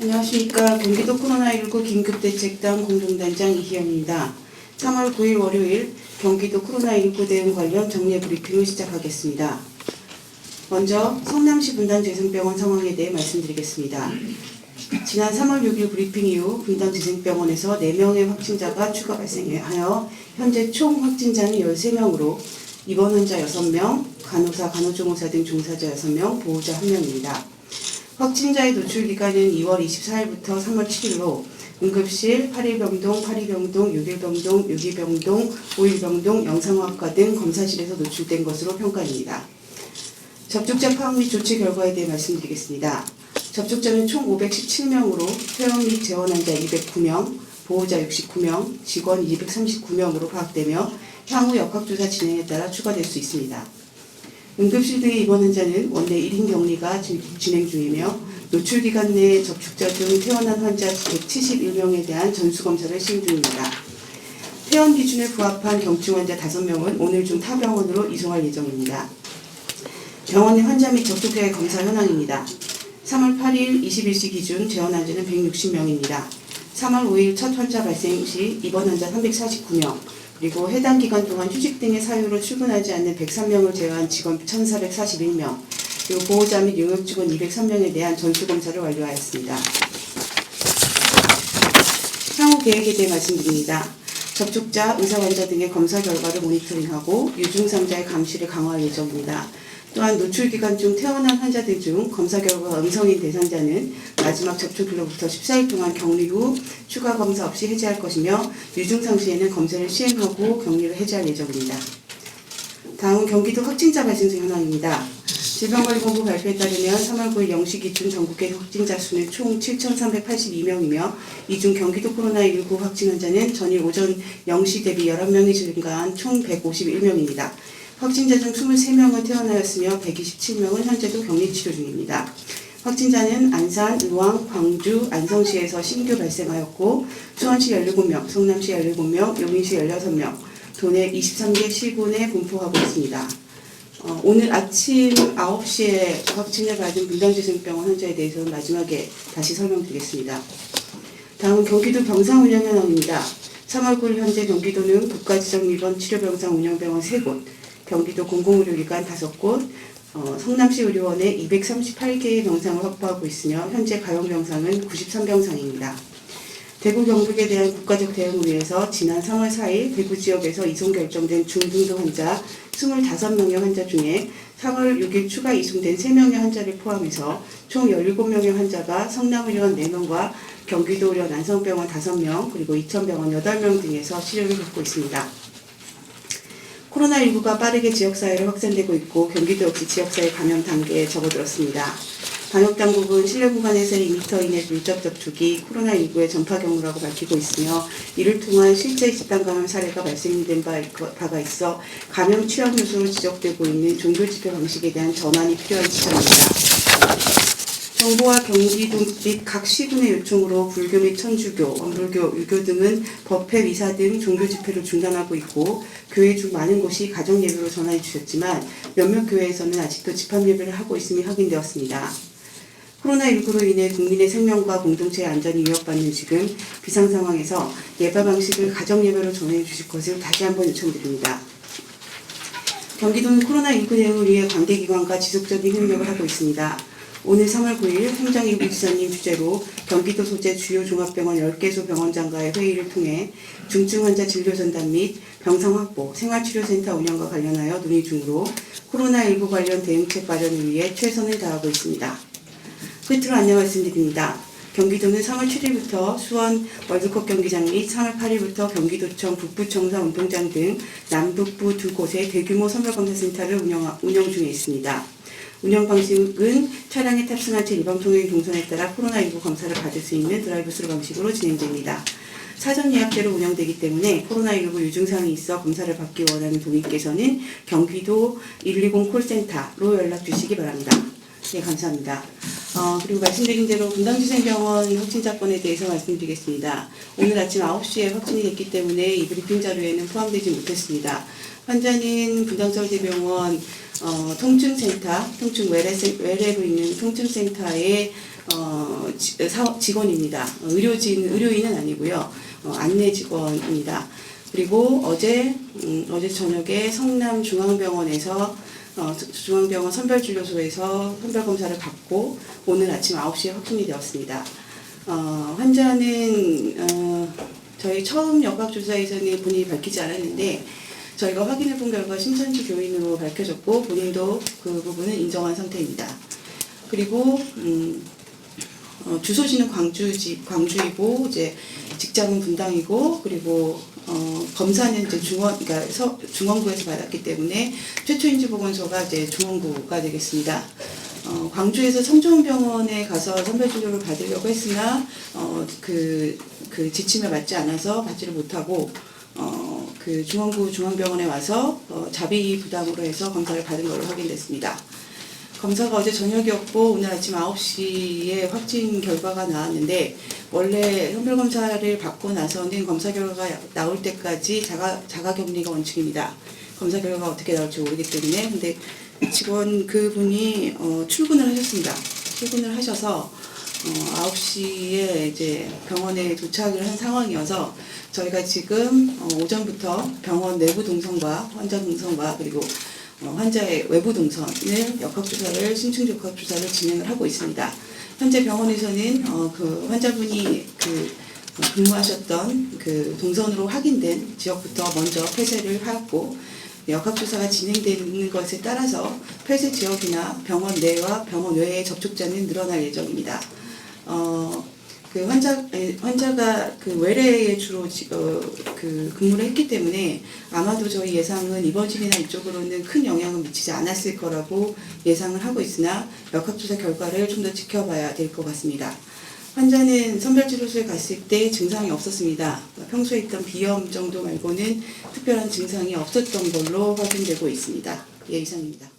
안녕하십니까. 경기도 코로나19 긴급대책단 공동단장 이희영입니다. 3월 9일 월요일 경기도 코로나19 대응 관련 정례 브리핑을 시작하겠습니다. 먼저 성남시 분당재생병원 상황에 대해 말씀드리겠습니다. 지난 3월 6일 브리핑 이후 분당재생병원에서 4명의 확진자가 추가 발생하여 현재 총 확진자는 13명으로 입원 환자 6명, 간호사, 간호조무사 등 종사자 6명, 보호자 1명입니다. 확진자의 노출 기간은 2월 24일부터 3월 7일로 응급실, 8일병동, 8일병동, 6일병동, 6일병동, 5일병동, 영상의학과 등 검사실에서 노출된 것으로 평가됩니다. 접촉자 파악 및 조치 결과에 대해 말씀드리겠습니다. 접촉자는 총 517명으로 퇴원 및 재원 환자 209명, 보호자 69명, 직원 239명으로 파악되며 향후 역학조사 진행에 따라 추가될 수 있습니다. 응급실 등의 입원 환자는 원내 1인 격리가 진행 중이며 노출 기간 내 접촉자 중 퇴원한 환자 171명에 대한 전수검사를 시행 중입니다. 퇴원 기준에 부합한 경증 환자 5명은 오늘 중 타 병원으로 이송할 예정입니다. 병원 내 환자 및 접촉자의 검사 현황입니다. 3월 8일 21시 기준 재원 환자는 160명입니다. 3월 5일 첫 환자 발생 시 입원 환자 349명, 그리고 해당 기간 동안 휴직 등의 사유로 출근하지 않는 103명을 제외한 직원 1,441명, 그리고 보호자 및 용역직원 203명에 대한 전수검사를 완료하였습니다. 향후 계획에 대해 말씀드립니다. 접촉자, 의사 환자 등의 검사 결과를 모니터링하고 유증상자의 감시를 강화할 예정입니다. 또한 노출 기간 중 퇴원한 환자들 중 검사 결과가 음성인 대상자는 마지막 접촉일로부터 14일 동안 격리 후 추가 검사 없이 해제할 것이며 유증상 시에는 검사를 시행하고 격리를 해제할 예정입니다. 다음은 경기도 확진자 발생 현황입니다. 질병관리본부 발표에 따르면 3월 9일 0시 기준 전국의 확진자 수는 총 7,382명이며 이 중 경기도 코로나19 확진 환자는 전일 오전 0시 대비 11명이 증가한 총 151명입니다. 확진자 중 23명은 퇴원하였으며 127명은 현재도 격리치료 중입니다. 확진자는 안산, 의왕, 광주, 안성시에서 신규 발생하였고 수원시 17명, 성남시 17명, 용인시 16명, 도내 23개 시군에 분포하고 있습니다. 오늘 아침 9시에 확진을 받은 분당재생병원 환자에 대해서는 마지막에 다시 설명드리겠습니다. 다음은 경기도 병상 운영 현황입니다. 3월 9일 현재 경기도는 국가지정입원 치료병상 운영병원 3곳, 경기도 공공의료기관 5곳, 성남시 의료원에 238개의 병상을 확보하고 있으며 현재 가용병상은 93병상입니다. 대구 경북에 대한 국가적 대응을 위해서 지난 3월 4일 대구 지역에서 이송 결정된 중등도 환자 25명의 환자 중에 3월 6일 추가 이송된 3명의 환자를 포함해서 총 17명의 환자가 성남의료원 4명과 경기도 의료원 안성병원 5명, 그리고 이천병원 8명 등에서 치료를 받고 있습니다. 코로나19가 빠르게 지역사회로 확산되고 있고 경기도 역시 지역사회 감염 단계에 접어들었습니다. 방역당국은 실내 공간에서의 2m 이내 밀접 접촉이 코로나19의 전파 경로라고 밝히고 있으며 이를 통한 실제 집단 감염 사례가 발생된 바가 있어 감염 취약 요소로 지적되고 있는 종교 집회 방식에 대한 전환이 필요한 지점입니다. 정부와 경기도 및 각 시군의 요청으로 불교 및 천주교, 원불교, 유교 등은 법회, 미사 등 종교 집회를 중단하고 있고 교회 중 많은 곳이 가정 예배로 전환해 주셨지만 몇몇 교회에서는 아직도 집합 예배를 하고 있음이 확인되었습니다. 코로나19로 인해 국민의 생명과 공동체의 안전이 위협받는 지금 비상 상황에서 예배 방식을 가정 예배로 전해 주실 것을 다시 한번 요청드립니다. 경기도는 코로나19 대응을 위해 관계기관과 지속적인 협력을 하고 있습니다. 오늘 3월 9일 행정일부 지사님 주재로 경기도 소재 주요 종합병원 10개소 병원장과의 회의를 통해 중증 환자 진료 전담 및 병상 확보, 생활치료센터 운영과 관련하여 논의 중으로 코로나19 관련 대응책 마련을 위해 최선을 다하고 있습니다. 끝으로 안내 말씀드립니다. 경기도는 3월 7일부터 수원 월드컵 경기장 및 3월 8일부터 경기도청 북부청사 운동장 등 남북부 2곳의 대규모 선별검사센터를 운영 중에 있습니다. 운영 방식은 차량에 탑승한 채 일반 통행 동선에 따라 코로나19 검사를 받을 수 있는 드라이브스루 방식으로 진행됩니다. 사전 예약제로 운영되기 때문에 코로나19 유증상이 있어 검사를 받기 원하는 도민께서는 경기도 120 콜센터로 연락 주시기 바랍니다. 네, 감사합니다. 그리고 말씀드린 대로 분당재생병원 확진자 건에 대해서 말씀드리겠습니다. 오늘 아침 9시에 확진이 됐기 때문에 이 브리핑 자료에는 포함되지 못했습니다. 환자는 분당서울대병원 통증센터, 외래로 있는 통증센터의 직원입니다. 의료인은 아니고요. 안내 직원입니다. 그리고 어제 저녁에 성남중앙병원에서 중앙병원 선별진료소에서 선별검사를 받고 오늘 아침 9시에 확진이 되었습니다. 환자는 저희 처음 역학조사에서는 본인이 밝히지 않았는데 저희가 확인해 본 결과 신천지 교인으로 밝혀졌고 본인도 그 부분은 인정한 상태입니다. 그리고 주소지는 광주이고 이제 직장은 분당이고 그리고 검사는 이제 중원구에서 받았기 때문에 최초 인지 보건소가 이제 중원구가 되겠습니다. 광주에서 성주원병원에 가서 선별진료를 받으려고 했으나 그 지침에 맞지 않아서 받지를 못하고 그 중원구 중앙병원에 와서 자비 부담으로 해서 검사를 받은 걸로 확인됐습니다. 검사가 어제 저녁이었고 오늘 아침 9시에 확진 결과가 나왔는데 원래 선별검사를 받고 나서는 검사 결과가 나올 때까지 자가격리가 원칙입니다. 검사 결과가 어떻게 나올지 모르기 때문에 근데 직원 그분이 출근을 하셨습니다. 출근을 하셔서 9시에 이제 병원에 도착을 한 상황이어서 저희가 지금 오전부터 병원 내부 동선과 환자 동선과 그리고 환자의 외부 동선을 역학조사를 심층 역학조사를 진행을 하고 있습니다. 현재 병원에서는 그 환자분이 근무하셨던 그 동선으로 확인된 지역부터 먼저 폐쇄를 하고 역학조사가 진행되는 것에 따라서 폐쇄 지역이나 병원 내와 병원 외의 접촉자는 늘어날 예정입니다. 그 환자가 그 외래에 주로 그 근무를 했기 때문에 아마도 저희 예상은 입원실이나 이쪽으로는 큰 영향을 미치지 않았을 거라고 예상을 하고 있으나 역학조사 결과를 좀 더 지켜봐야 될 것 같습니다. 환자는 선별치료소에 갔을 때 증상이 없었습니다. 평소에 있던 비염 정도 말고는 특별한 증상이 없었던 걸로 확인되고 있습니다. 예, 이상입니다.